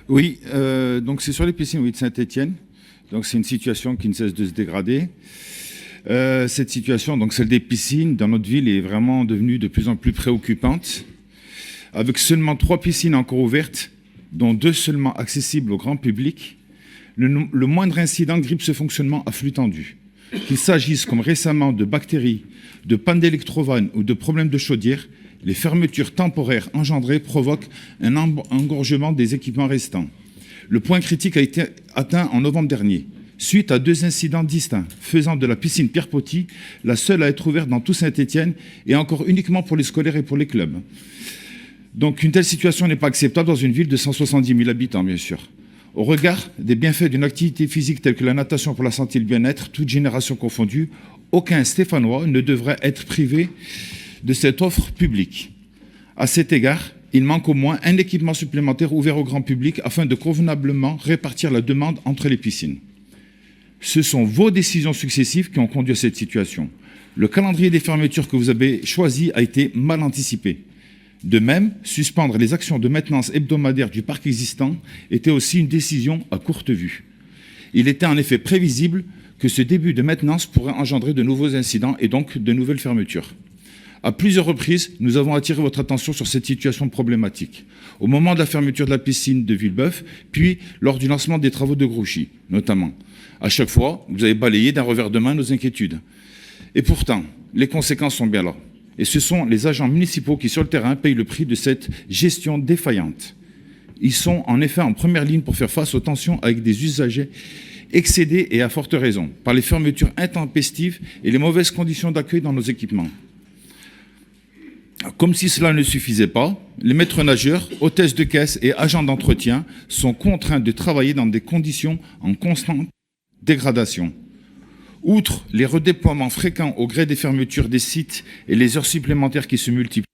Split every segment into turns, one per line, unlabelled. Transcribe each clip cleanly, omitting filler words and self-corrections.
Oui, donc c'est sur les piscines oui, de Saint-Étienne. Donc c'est une situation qui ne cesse de se dégrader. Cette situation, donc celle des piscines dans notre ville, est vraiment devenue de plus en plus préoccupante. Avec seulement 3 piscines encore ouvertes, dont 2 seulement accessibles au grand public, le moindre incident grippe ce fonctionnement à flux tendu. Qu'il s'agisse comme récemment de bactéries, de panne d'électrovanne ou de problèmes de chaudière, les fermetures temporaires engendrées provoquent un engorgement des équipements restants. Le point critique a été atteint en novembre dernier, suite à 2 incidents distincts, faisant de la piscine Pierre Poty la seule à être ouverte dans tout Saint-Étienne et encore uniquement pour les scolaires et pour les clubs. Donc une telle situation n'est pas acceptable dans une ville de 170 000 habitants, bien sûr. Au regard des bienfaits d'une activité physique telle que la natation pour la santé et le bien-être, toute génération confondue, aucun Stéphanois ne devrait être privé de cette offre publique. À cet égard, il manque au moins un équipement supplémentaire ouvert au grand public afin de convenablement répartir la demande entre les piscines. Ce sont vos décisions successives qui ont conduit à cette situation. Le calendrier des fermetures que vous avez choisi a été mal anticipé. De même, suspendre les actions de maintenance hebdomadaire du parc existant était aussi une décision à courte vue. Il était en effet prévisible que ce début de maintenance pourrait engendrer de nouveaux incidents et donc de nouvelles fermetures. À plusieurs reprises, nous avons attiré votre attention sur cette situation problématique. Au moment de la fermeture de la piscine de Villebeuf, puis lors du lancement des travaux de Grouchy, notamment. À chaque fois, vous avez balayé d'un revers de main nos inquiétudes. Et pourtant, les conséquences sont bien là. Et ce sont les agents municipaux qui, sur le terrain, payent le prix de cette gestion défaillante. Ils sont en effet en première ligne pour faire face aux tensions avec des usagers excédés et à forte raison, par les fermetures intempestives et les mauvaises conditions d'accueil dans nos équipements. Comme si cela ne suffisait pas, les maîtres nageurs, hôtesses de caisse et agents d'entretien sont contraints de travailler dans des conditions en constante dégradation. Outre les redéploiements fréquents au gré des fermetures des sites et les heures supplémentaires qui se multiplient,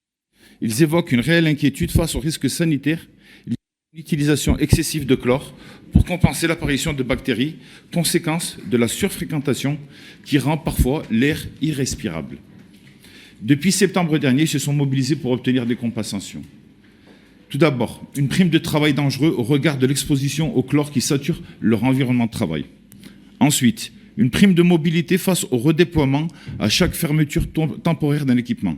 ils évoquent une réelle inquiétude face aux risques sanitaires liés à l'utilisation excessive de chlore pour compenser l'apparition de bactéries, conséquence de la surfréquentation qui rend parfois l'air irrespirable. Depuis septembre dernier, ils se sont mobilisés pour obtenir des compensations. Tout d'abord, une prime de travail dangereux au regard de l'exposition au chlore qui sature leur environnement de travail. Ensuite, une prime de mobilité face au redéploiement à chaque fermeture temporaire d'un équipement.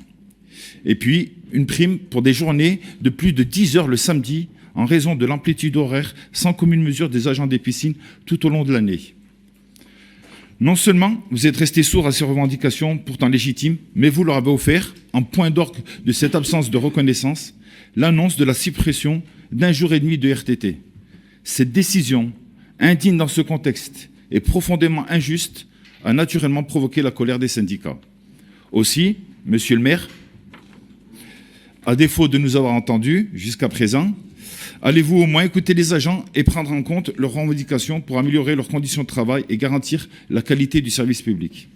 Et puis, une prime pour des journées de plus de 10 heures le samedi en raison de l'amplitude horaire sans commune mesure des agents des piscines tout au long de l'année. Non seulement vous êtes restés sourds à ces revendications pourtant légitimes, mais vous leur avez offert, en point d'orgue de cette absence de reconnaissance, l'annonce de la suppression d'1 jour et demi de RTT. Cette décision, indigne dans ce contexte et profondément injuste, a naturellement provoqué la colère des syndicats. Aussi, monsieur le maire, à défaut de nous avoir entendus jusqu'à présent, allez-vous au moins écouter les agents et prendre en compte leurs revendications pour améliorer leurs conditions de travail et garantir la qualité du service public?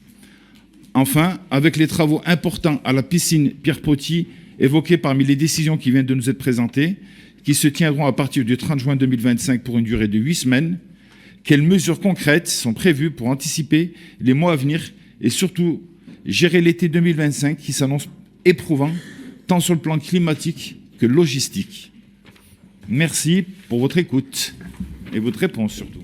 Enfin, avec les travaux importants à la piscine Pierre Poty, évoqués parmi les décisions qui viennent de nous être présentées, qui se tiendront à partir du 30 juin 2025 pour une durée de 8 semaines, quelles mesures concrètes sont prévues pour anticiper les mois à venir et surtout gérer l'été 2025 qui s'annonce éprouvant tant sur le plan climatique que logistique? Merci pour votre écoute et votre réponse surtout.